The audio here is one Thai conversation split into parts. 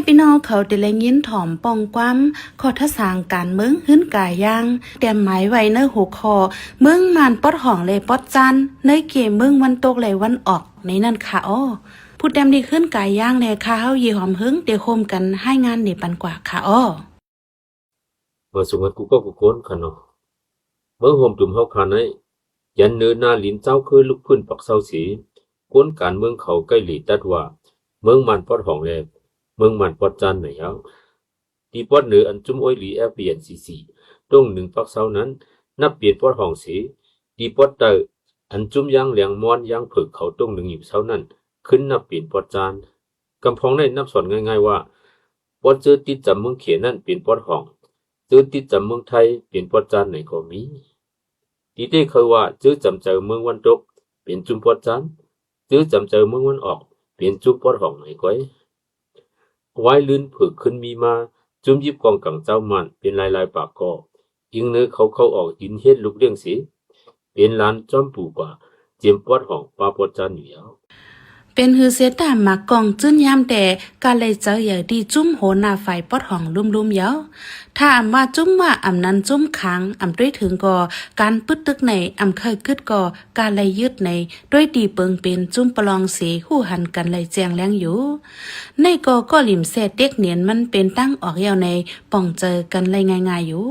พี่น้องเขาได้เลยยินถ่อมป้องความขอทะสางการเมืองหึ้นกายย่างแต่หมายไว้ในหัวคอเมืองมานปอดห่องเลยปอดจันในเกมเมืองวันตกเลยวันออกในนั่นค่ะอ้อผู้แต้มดีขึ้นกายย่างในค่ะเฮายีหอมหึ้งเดี๋ยวโคมกันให้งานเดี๋ยวปันกว่าค่ะอ้อมาสุงกูก็กูโคนขนอเมื่อโฮมตุ่มเฮาคานายยันเนื้อหน้าลิ้นเจ้าคือลูกพื้นปักเศร้าสีกวนการเมืองเขาใกล้หลีตัดว่าเมืองมันปอดห้องแลเมืองมันปอดจันไหนเอาที่ปอดเหนืออันจุ้มอ้อยหลีFPNCCตรงหนึ่งปักเศร้านั้นนับเปลี่ยนปอดห้องสีที่ปอดเตออันจุ้มยางเหลียงม้อนยางผึกเขาตรงหนึ่งอยู่เศร้านั้นขึ้นนับเปลี่ยนปอดจานกำพองได้นับสอนง่ายๆว่าปอดเจอติดจำเมืองเขียนนั่นเปลี่ยนปอดห้องจื้อติดจำเมืองไทยเปลี่ยนปอดจานไหนก็มีที่ได้เคยว่าจื้อจำเจอเมืองวันตกเปลี่ยนจุ่มปอดจานจื้อจำเจอเมืองวันออกเปลี่ยนจุ่มปอดห้องไหนก้อยไว้ลื่นผึกขึ้นมีมาจุ่มยิบกองกังเจ้ามันเป็นลายปากกอยิงเนื้อเขาออกยินเฮ็ดลูกเลี้ยงสีเป็นลานจอมปูกว่าเจียมปอดห้องปลาปอดจานอยู่แล้วเป็นฮือเสตามากองจื้นยามแต่กาเลยเจออย่าดีจุ้มโหนาไฟปอดห่องลุ่มๆเยาถ้าว่าจุ้มว่านั้นจุ้มค้างด้วยถึงก่อการปึดตึกในเคยกึดก่อการเลยยึดในด้วยดีเปิงเป็นจุ้มปลองเสคู่หันกันเลยแจงแรงอยู่ในก็หลิมเสเด็กเนียนมันเป็นตั้งออกยาวในป่องเจอกันเลยง่ายๆอยู่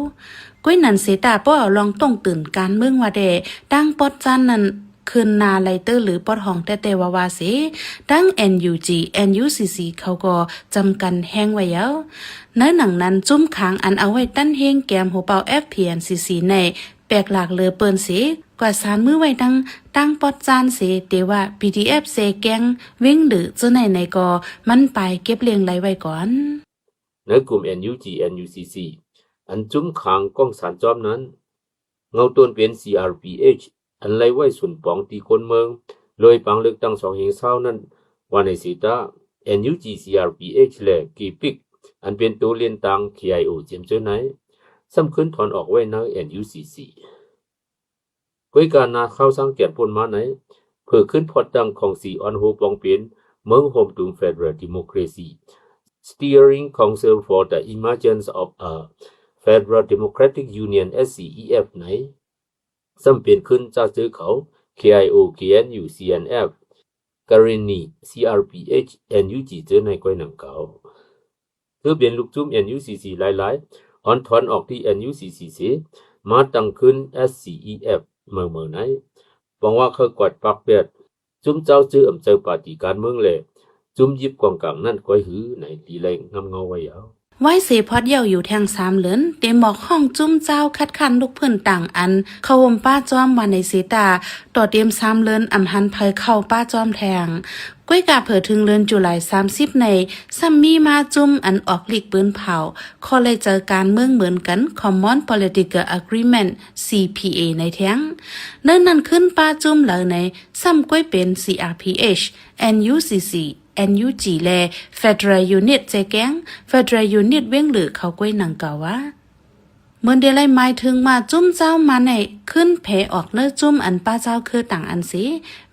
ก้อยนันเสตาป้อลองต้องตื่นการเมืองว่าเดตั้งปอดจันนั้นคืนนาไลเตอร์หรือปอดห้องแต่วาสิดัง NUG NUCC เขาก็จำกันแห้งไว้ยาวในหนังนั้นจุ้มค้างอันเอาไว้ตั้นเฮงแกมหัวเป่า FPNCC ในแปลกหลากเลือเปิ้นสิกว่าสารมือไว้ตั้งปอดจานสิเตว่า PDF เซแกงวิ่งหรือเจ้าไหนก็มันไปเก็บเลี้ยงไหลไว้ก่อนในกลุ่ม NUG NUCC อันจุ้มขางกล้องสารจอมนั้นเงาต้นเป็น CRPH อันไล่ไว้ส่วนปองตีคนเมืองเลยปังเลือกตั้ง2 แห่งเศร้านั้นวันในสีตา NUG CRPH และกีปิกอันเป็นตัวเลียนตัง KIO เจียมเจ้าไหนซ้ำขึ้นถอนออกไว้ใน NUCC ก้อยการนาเข้าสร้างเกียรติพลมาไหนเพื่อขึ้นพอดดังของสีออนโฮปองเป็นเมืองโฮมตุง Federal Democracy Steering Council for the Emergence of a Federal Democratic Union SCEF ไหนซ้ำเป็นขึ้นจากเจอเขา KIO KNU CNF การณี CRPH NUG เจอในก้อยหนังเก่าเธอเป็นลูกจุ้ม NUCC หลายๆออนถอนออกที่ NUCC เสียมาตั้งขึ้น SCEF เมื่อไหนหวังว่าเขากวาดปักเปียดจุ้มเจ้าจื้อเจอปฏิการเมืองเลยจุ้มยิบกองกลางนั่นก้อยหือในตีแรงงำเงาไว้ยาวไว้เสพอดเย่าอยู่แทง3 เหลือนเตหมอกห้องจุ้มเจ้าคัดคันลูกเพื่อนต่างอันเขาวมป้าจอมวันในเสตาต่อเตรียม3 เหลือนหันเผยเข้าป้าจอมแทงก้อยกาเผอถึงเดือนจุลาย30ในซัมมีมาจุ้มอันออกลีกปืนเผาขอเลยเจอการเมืองเหมือนกัน Common Political Agreement CPA ในแท้งเนิ่นนั้นขึ้นป้าจุ้มเหล่าในซ้ำก้อยเป็น CRPH NUCC NUG และ Federal Unit เจแกง Federal Unit เว้งหรือเขาก้อยหนังเก่าว่าเมื่อเดลัยหมายถึงมาจุ้มเจ้ามาในขึ้นเพออกเนื้อจุ้มอันป้าเจ้าคือต่างอันสิ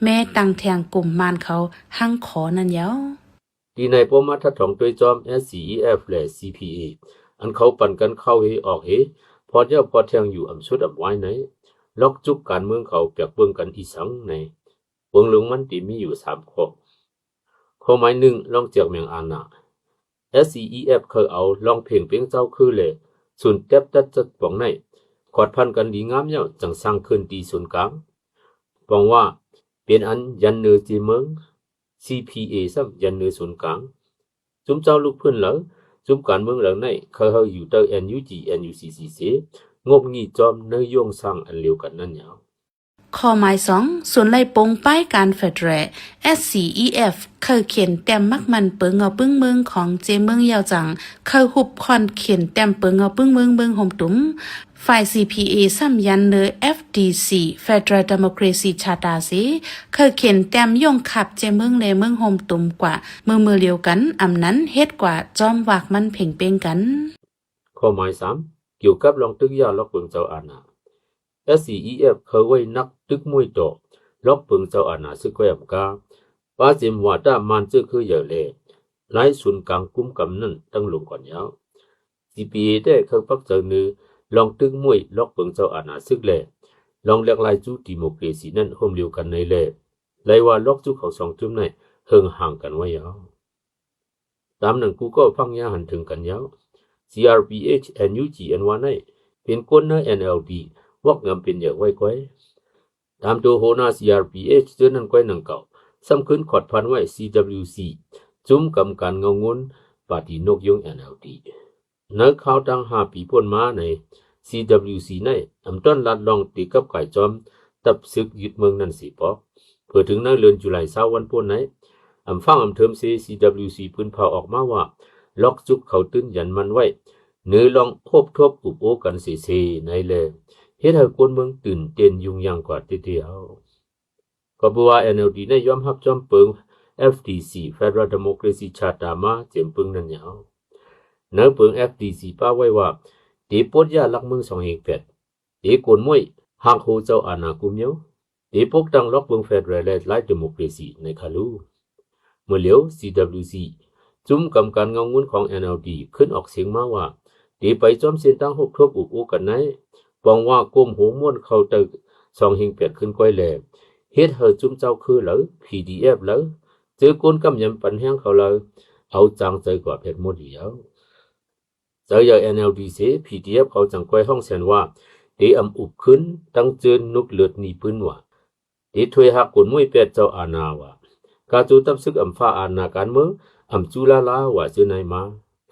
แม่ต่างแทงกลุ่มมานเขาหั่งขอนั่นเย้าที่ในปมาทัดของตัวจอม SCEF และ CPA อันเขาปั่นกันเข้าเฮออกเฮพอเจ้าพอแทงอยู่ชุดไว้ไหนล็อกจุกการเมืองเขาเปียกเบิ่งกันอีสังในเบิ่งลงมันตีมีอยู่3 ข้อหมาย1ลองเจียกเมียงอานา SCEF เคยเอาลองเพ่งเพียงเจ้าคือเลยส่วนเต็บตัดจัดปองในขอดพันกันดีงามเย้าจังสร้างขึ้นดีส่วนกลางปองว่าเป็นอันยันเนือจีเมือง CPA ซ้ำยันเนือส่วนกลางจุ่มเจ้าลูกเพื่อนเหล่าจุ่มการเมืองเหล่าในเคยอยู่เตอ NUG NUCC เสียงบงี้จอมเนยย่งสร้างอันเร็วกันนั่นยาวข้อหมาย2ส่วนไล่ปงป้ายการเฟดแร SCEF เคยเขียนแต้มมักมันเปิงเงาปึ้งเมืองของเจเมืองยาวจังเคยหุบคอนเขียนแต้มเปิงเงาปึ้งเมืองเบิงห่มตุ้มฝ่าย CPA ซ้ำยันเนอ FDC Federal Democracy Charter สิเคยเขียนแต้มย่งขับเจเมืองเลเมืองห่มตุ้มกว่าเมื่อเลียวกันนั้นเฮ็ดกว่าจอมวากมันเพ่งเป้งกันข้อหมาย3เกี่ยวกับลองตึกยาล็อกเปิงเจ้าอาณาSCEF เคยไว้นักตึกมวยต่อล็อกเปิงเจ้าอาณาซึกแวมกาป้าจิมว่าด้ามันจื้อคือเยอะเลย หลายส่วนกลางกุ้มกำนั่นตั้งลงก่อนยาว CPA ได้เข้าปักเจอเนื้อลองตึงมวยล็อกเปิงเจ้าอาณาซึกแลลองเรียกลายจูดิโมคราซีนั่นห่มเลียวกันในแลเลยว่าล็อกจูเขาสองจุ่มในเฮิงห่างกันไว้ยาวตามหนังกูก็ฟังยาหันถึงกันยาว CRPH NUG อันว่าในเป็นคนใน NLD วักงำเป็นอย่างไว้ก้อยตามตัวโหนา CRPH เจอนั่นก้อยหนังเก่าซ้ำขึ้นขอดพันไว้ CWC จุ่มกำการเงางุนปาฏินกยง NLD ในข่าวตั้ง5 ปีพ้นมาใน CWC ในอำต้นลัดลองตีกับไก่จอมตับศึกยึดเมืองนั่นสิปอกเพื่อถึงในเดือนจุลาย20วันพ้นไหนฟังเทิม CWC พื้นเผาออกมาว่าล็อกจุกเขาตื้นยันมันไว้เนื้อลองพบทบอุบโอกันเสียในแลเฮ็ดให้คนเมืองตื่นเต้นยุ่งยากกว่าทีเดียวก็บอกว่า NLD ได้ยอมรับจอมเปิง FDC Federal Democracy Charter มาเจียมเปิงนั่นยาวเนื้อเปิง FDC ป้าไว้ว่าตีปดยาลักเมือง208ตีกวนมวยหากโหเจ้าอาณากุมเยวตีพกตังล็อกเมือง Federal และไลฟ์ Democracy ในคาลูเมื่อเหลียว CWC จุ่มกำการเงางุนของ NLD ขึ้นออกเสียงมาว่าตีไปจอมเส้นตั้งหกทบอุกอูกันไหนปองว่าก้มหูม้วนเข้าตึก208ขึ้นก้อยแหลเฮ็ดเฮอจุ่มเจ้าคือเหลอ PDF เหลอเจอก้นกำยำปันแห้งเขาเลยเอาจังใจกว่าเพชรหมดเดียวเจออย่าง NLD เส PDF เขาจังก้อยห้องเสียนว่าตีอำอุบขึ้นตั้งเจินนุกเลือดหนีพื้นว่าตีถวยหักกนมวยเป็ดเจ้าอาณาว่ากาจูตับซึกฟ้าอาณาการเมืองจูลาลาว่าเจอนายมา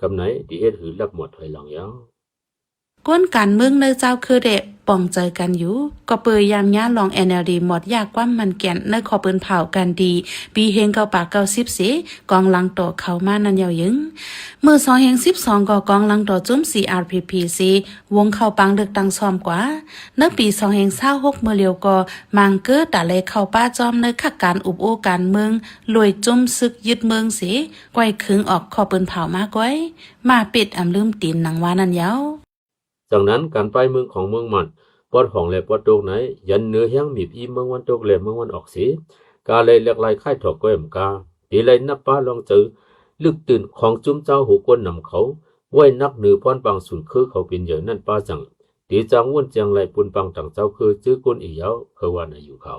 กำไหนที่เฮ็ดหือลักหมดถอยหลังยาวก้นการเมืองในเจ้าคือเดะป่องใจกันอยู่ก็เปยยามย่าลอง NLD หมดยากความมันแก่นในขอปืนเผากันดีปีเฮงเกาปาก90สิกองลังต่อเข้ามานั่นยาวยึงเมื่อ2เฮง12ก็กองลังต่อจุ้ม CRPP สิวงเข้าปังเลือกตั้งซ้อมกว่าในปี2เฮง26เมื่อเลียวก็มังเกิดตะเลเข้าป้าจอมในคักการอุบโอการเมืองลวยจุ้มซึกยึดเมืองสิก้อยขึงออกขอปืนเผามาก้อยมาปิดลืมตีนหนังว่านั่นยาวจากนั้นการไปเมืองของเมืองมันปอดของและปอดตกไหนยันเนื้อแห้งมีอีเมืองวันตกและเมืองวันออกเสียกาเลยเลือกลายค่ายถอกก้อยมกาตีเลยนับป้าลองเจอลึกตื่นของจุ้มเจ้าหูกวนนำเขาไว้นักเหนือพรบางสุนคือเขาเป็นอย่างนั้นป้าจังตีจังวนจังไรปุนปังต่างเจ้าคือจื้อกุนอีเยาคือวันอายุเขา